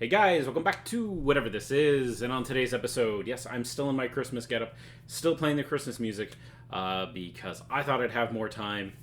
Hey guys, welcome back to whatever this is, and on today's episode, yes, I'm still in my Christmas getup, still playing the Christmas music, because I thought I'd have more time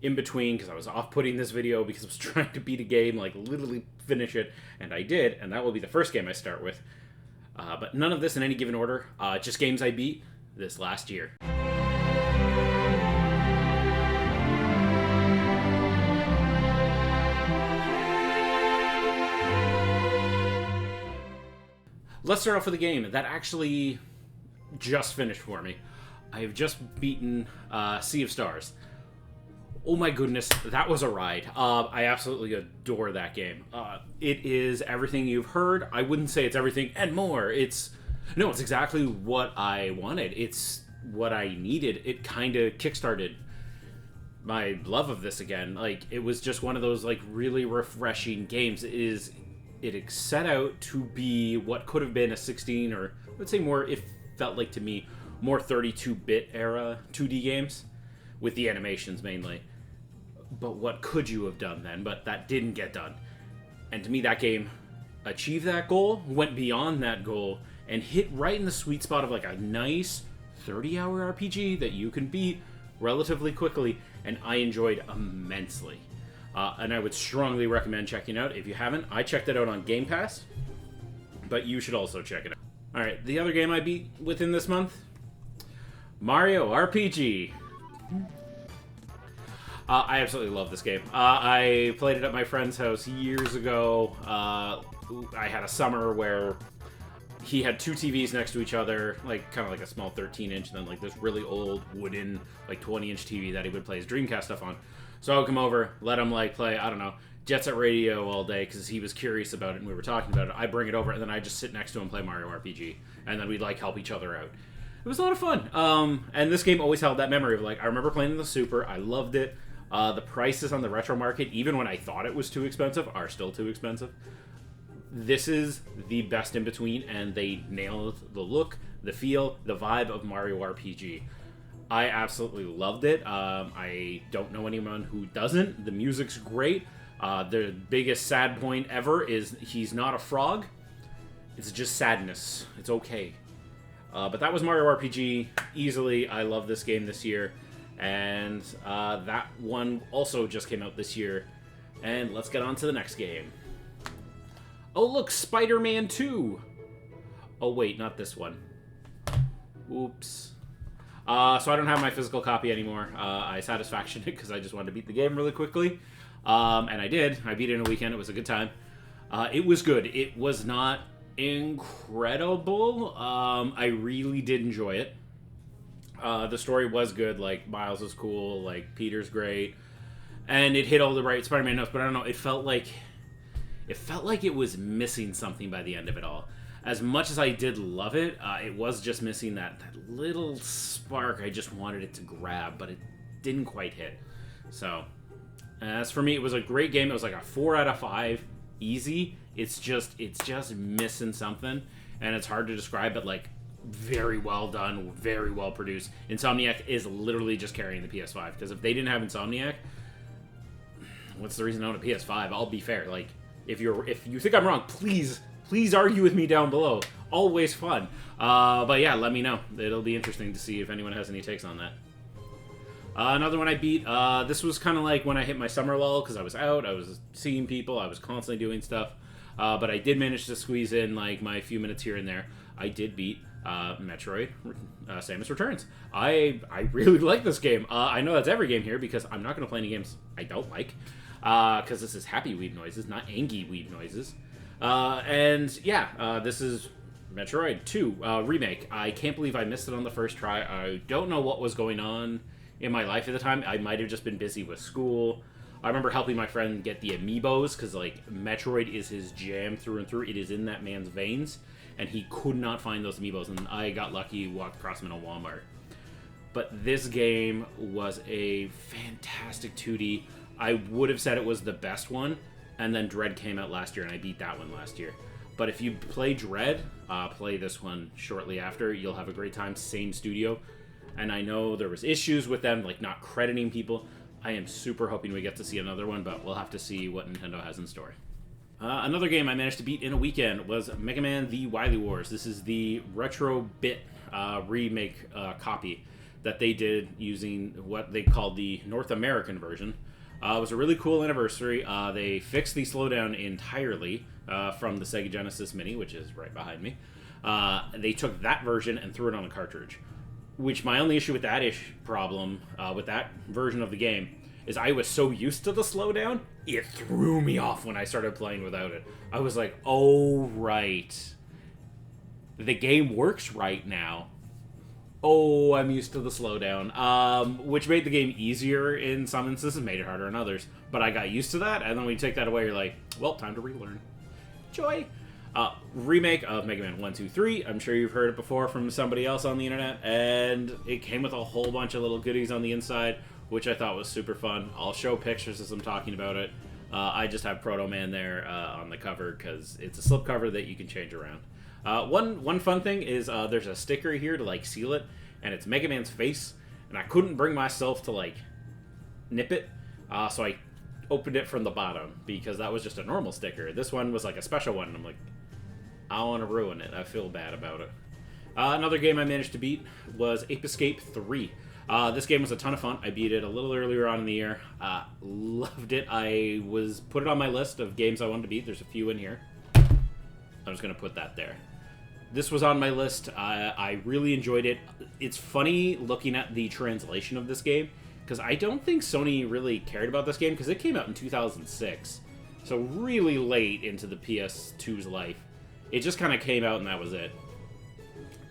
in between, because I was off-putting this video because I was trying to beat a game, like literally finish it, and I did, and that will be the first game I start with. But none of this in any given order, just games I beat this last year. Let's start off with a game that actually just finished for me. I have just beaten Sea of Stars. Oh my goodness, that was a ride. I absolutely adore that game. It is everything you've heard. I wouldn't say it's everything and more. It's exactly what I wanted. It's what I needed. It kind of kickstarted my love of this again. Like, it was just one of those like really refreshing games. It set out to be what could have been a 16 or let's say more, it felt like to me, more 32-bit era 2D games with the animations mainly. But what could you have done then? But that didn't get done. And to me, that game achieved that goal, went beyond that goal, and hit right in the sweet spot of like a nice 30-hour RPG that you can beat relatively quickly, and I enjoyed immensely. And I would strongly recommend checking out. If you haven't, I checked it out on Game Pass, but you should also check it out. Alright, the other game I beat within this month, Mario RPG. I absolutely love this game. I played it at my friend's house years ago. I had a summer where he had two TVs next to each other, like kind of like a small 13-inch, and then like this really old wooden like 20-inch TV that he would play his Dreamcast stuff on. So I would come over, let him like play, I don't know, Jet Set Radio all day because he was curious about it and we were talking about it. I bring it over and then I just sit next to him and play Mario RPG, and then we'd like help each other out. It was a lot of fun. And this game always held that memory of like, I remember playing in the Super, I loved it. The prices on the retro market, even when I thought it was too expensive, are still too expensive. This is the best in between, and they nailed the look, the feel, the vibe of Mario RPG. I absolutely loved it. I don't know anyone who doesn't. The music's great. The biggest sad point ever is he's not a frog. It's just sadness. It's okay. But that was Mario RPG. Easily, I love this game this year. And that one also just came out this year. And let's get on to the next game. Oh, look, Spider-Man 2. Oh, wait, not this one. Oops. So I don't have my physical copy anymore. I satisfactioned it because I just wanted to beat the game really quickly. And I did. I beat it in a weekend. It was a good time. It was good. It was not incredible. I really did enjoy it. The story was good. Like, Miles was cool. Like, Peter's great. And it hit all the right Spider-Man notes. But I don't know. It felt like it was missing something by the end of it all. As much as I did love it, it was just missing that little spark I just wanted it to grab, but it didn't quite hit. So, as for me, it was a great game. It was like a 4 out of 5, easy. It's just missing something, and it's hard to describe, but like very well done, very well produced. Insomniac is literally just carrying the PS5, because if they didn't have Insomniac, what's the reason to own a PS5? I'll be fair. Like, if you think I'm wrong, please argue with me down below. Always fun. But yeah, let me know. It'll be interesting to see if anyone has any takes on that. Another one I beat, this was kind of like when I hit my summer lull, because I was out, I was seeing people, I was constantly doing stuff. But I did manage to squeeze in like my few minutes here and there. I did beat Metroid Samus Returns. I really like this game. I know that's every game here, because I'm not going to play any games I don't like. Because this is happy Weeb noises, not angry Weeb noises. And yeah, this is Metroid 2 remake. I can't believe I missed it on the first try. I don't know what was going on in my life at the time. I might have just been busy with school. I remember helping my friend get the amiibos, because like Metroid is his jam through and through. It is in that man's veins, and he could not find those amiibos, and I got lucky, walked across them in a Walmart. But this game was a fantastic 2D. I would have said it was the best one, and then Dread came out last year, and I beat that one last year. But if you play Dread, play this one shortly after. You'll have a great time. Same studio. And I know there was issues with them, like not crediting people. I am super hoping we get to see another one, but we'll have to see what Nintendo has in store. Another game I managed to beat in a weekend was Mega Man The Wily Wars. This is the retro bit remake copy that they did using what they called the North American version. It was a really cool anniversary. They fixed the slowdown entirely from the Sega Genesis Mini, which is right behind me. They took that version and threw it on a cartridge. Which my only issue with that problem with that version of the game is I was so used to the slowdown, it threw me off when I started playing without it. I was like, oh, right. The game works right now. Oh, I'm used to the slowdown. Which made the game easier in some instances, made it harder in others. But I got used to that, and then when you take that away, you're like, well, time to relearn. Joy! Remake of Mega Man 1, 2, 3. I'm sure you've heard it before from somebody else on the internet, and it came with a whole bunch of little goodies on the inside, which I thought was super fun. I'll show pictures as I'm talking about it. I just have Proto Man there on the cover because it's a slipcover that you can change around. One fun thing is there's a sticker here to like seal it, and it's Mega Man's face, and I couldn't bring myself to like nip it, so I opened it from the bottom because that was just a normal sticker. This one was like a special one, and I'm like, I don't want to ruin it. I feel bad about it. Another game I managed to beat was Ape Escape 3. This game was a ton of fun. I beat it a little earlier on in the year. Loved it. I put it on my list of games I wanted to beat. There's a few in here. I'm just going to put that there. This was on my list. I really enjoyed it. It's funny looking at the translation of this game, because I don't think Sony really cared about this game, because it came out in 2006. So really late into the PS2's life. It just kind of came out and that was it.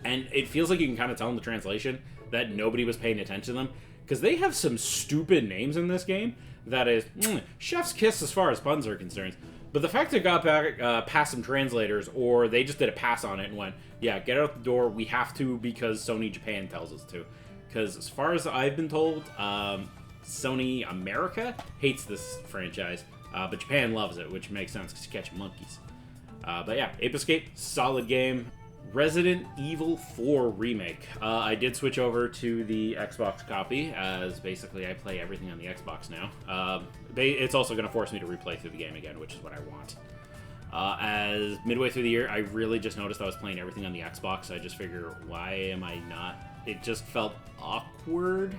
And it feels like you can kind of tell in the translation that nobody was paying attention to them, because they have some stupid names in this game that is chef's kiss as far as puns are concerned. But the fact it got back past some translators, or they just did a pass on it and went, yeah, get out the door, we have to because Sony Japan tells us to. Because as far as I've been told, Sony America hates this franchise, but Japan loves it, which makes sense because you catch monkeys. But yeah, Ape Escape, solid game. Resident Evil 4 Remake. I did switch over to the Xbox copy, as basically I play everything on the Xbox now. It's also going to force me to replay through the game again, which is what I want. As midway through the year, I really just noticed I was playing everything on the Xbox. I just figure, why am I not? It just felt awkward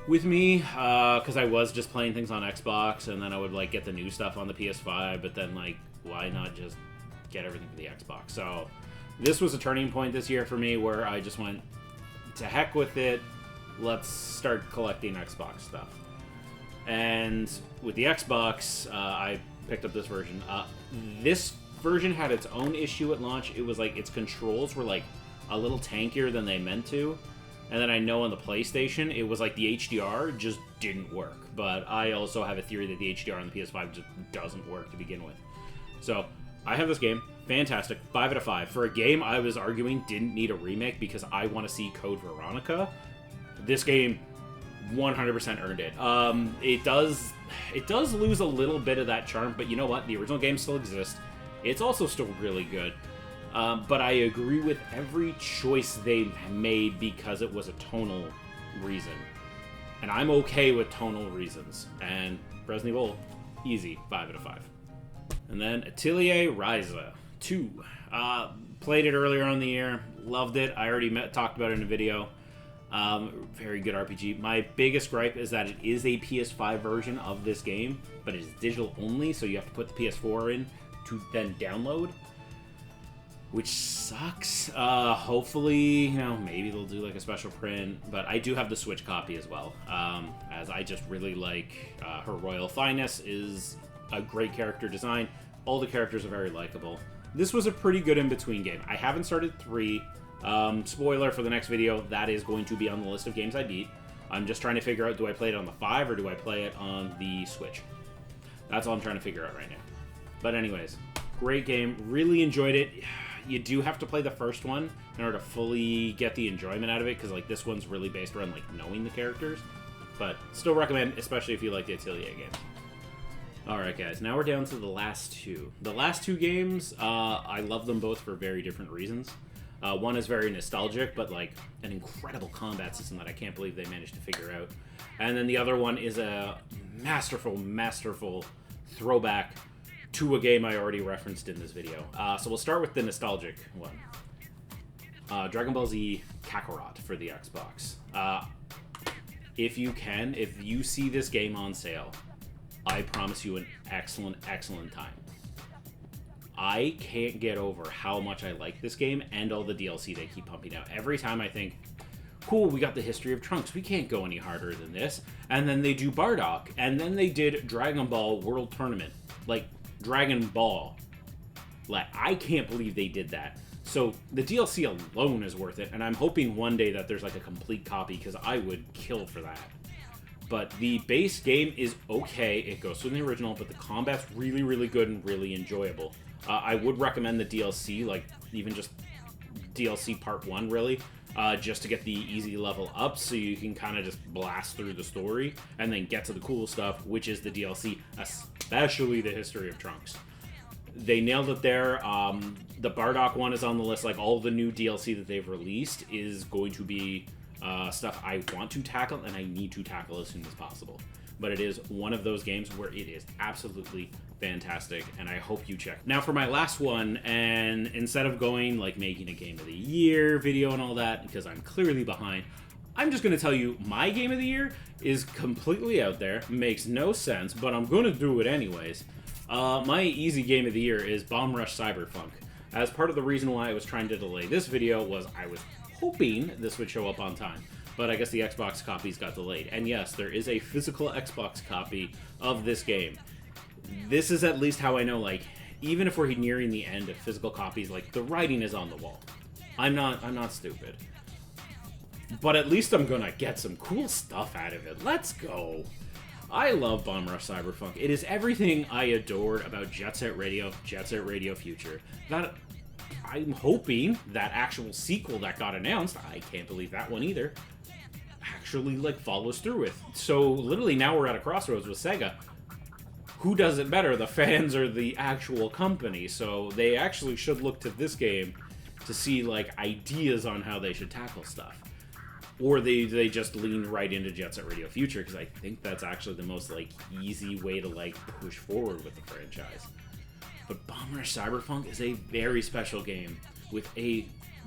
with me, because I was just playing things on Xbox, and then I would like get the new stuff on the PS5, but then like, why not just get everything for the Xbox? So this was a turning point this year for me where I just went, to heck with it, let's start collecting Xbox stuff. And with the Xbox, I picked up this version. This version had its own issue at launch. It was like its controls were like a little tankier than they meant to. And then I know on the PlayStation, it was like the HDR just didn't work. But I also have a theory that the HDR on the PS5 just doesn't work to begin with. So I have this game. Fantastic. 5 out of 5. For a game I was arguing didn't need a remake because I want to see Code Veronica, this game 100% earned it. It does lose a little bit of that charm, but you know what? The original game still exists. It's also still really good. But I agree with every choice they've made because it was a tonal reason. And I'm okay with tonal reasons. And Resident Evil, easy. 5 out of 5. And then Atelier Ryza 2. Played it earlier on the year. Loved it. I already talked about it in a video. Very good RPG. My biggest gripe is that it is a PS5 version of this game, but it's digital only, so you have to put the PS4 in to then download, which sucks. Hopefully, maybe they'll do like a special print, but I do have the Switch copy as well, as I just really like her Royal Fineness is a great character design. All the characters are very likable. This was a pretty good in-between game. I haven't started 3. Spoiler for the next video, that is going to be on the list of games I beat. I'm just trying to figure out, do I play it on the 5 or do I play it on the Switch? That's all I'm trying to figure out right now. But anyways, great game. Really enjoyed it. You do have to play the first one in order to fully get the enjoyment out of it, because like this one's really based around like knowing the characters. But still recommend, especially if you like the Atelier games. Alright guys, now we're down to the last two. The last two games, I love them both for very different reasons. One is very nostalgic, but like an incredible combat system that I can't believe they managed to figure out. And then the other one is a masterful throwback to a game I already referenced in this video. So we'll start with the nostalgic one. Dragon Ball Z Kakarot for the Xbox. If you see this game on sale, I promise you an excellent, excellent time. I can't get over how much I like this game and all the DLC they keep pumping out. Every time I think, cool, we got the history of Trunks, we can't go any harder than this. And then they do Bardock, and then they did Dragon Ball World Tournament. Like, Dragon Ball. Like, I can't believe they did that. So, the DLC alone is worth it, and I'm hoping one day that there's like a complete copy, because I would kill for that. But the base game is okay, it goes through the original, but the combat's really, really good and really enjoyable. I would recommend the DLC, like, even just DLC Part 1, really, just to get the easy level up, so you can kind of just blast through the story, and then get to the cool stuff, which is the DLC, especially the history of Trunks. They nailed it there. The Bardock one is on the list. Like, all the new DLC that they've released is going to be stuff I want to tackle, and I need to tackle as soon as possible. But it is one of those games where it is absolutely fantastic, and I hope you check. Now for my last one, and instead of going, like, making a Game of the Year video and all that, because I'm clearly behind, I'm just going to tell you my Game of the Year is completely out there, makes no sense, but I'm going to do it anyways. My easy Game of the Year is Bomb Rush Cyberpunk. As part of the reason why I was trying to delay this video was I was hoping this would show up on time. But I guess the Xbox copies got delayed. And yes, there is a physical Xbox copy of this game. This is at least how I know, like, even if we're nearing the end of physical copies, like, the writing is on the wall. I'm not stupid. But at least I'm gonna get some cool stuff out of it. Let's go. I love Bomb Rush Cyberpunk. It is everything I adored about Jet Set Radio Future. That I'm hoping that actual sequel that got announced, I can't believe that one either, actually, like, follows through with. So literally now we're at a crossroads with Sega. Who does it better, the fans or the actual company? So they actually should look to this game to see, like, ideas on how they should tackle stuff. Or they just lean right into Jet Set Radio Future, because I think that's actually the most, like, easy way to, like, push forward with the franchise. But Bomb Rush Cyberpunk is a very special game with a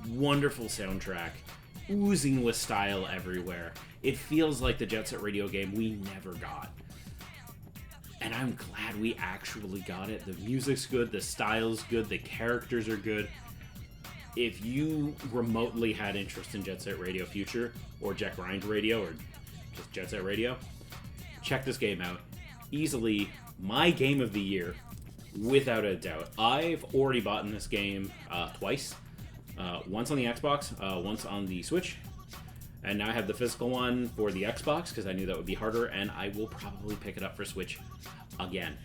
wonderful soundtrack, oozing with style everywhere. It feels like the Jet Set Radio game we never got. And I'm glad we actually got it. The music's good, the style's good, the characters are good. If you remotely had interest in Jet Set Radio Future, or Jet Grind Radio, or just Jet Set Radio, check this game out. Easily my Game of the Year, without a doubt. I've already bought in this game twice. Once on the Xbox, once on the Switch, and now I have the physical one for the Xbox, because I knew that would be harder, and I will probably pick it up for Switch again.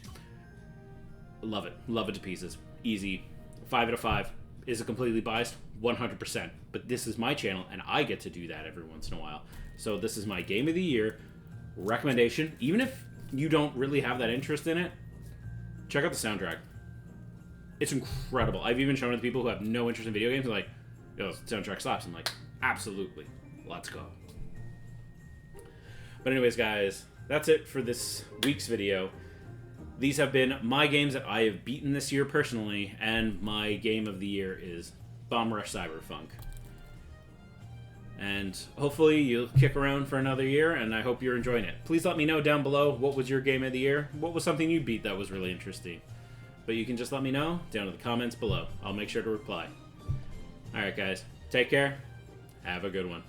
Love it. Love it to pieces. Easy. 5 out of 5. Is it completely biased? 100%. But this is my channel, and I get to do that every once in a while. So this is my Game of the Year recommendation. Even if you don't really have that interest in it, check out the soundtrack. It's incredible. I've even shown it to people who have no interest in video games. They're like, yo, the soundtrack slaps. I'm like, absolutely. Let's go. But anyways, guys, that's it for this week's video. These have been my games that I have beaten this year personally, and my Game of the Year is Bomb Rush Cyberpunk. And hopefully you'll kick around for another year, and I hope you're enjoying it. Please let me know down below, what was your Game of the Year? What was something you beat that was really interesting? But you can just let me know down in the comments below. I'll make sure to reply. Alright guys, take care. Have a good one.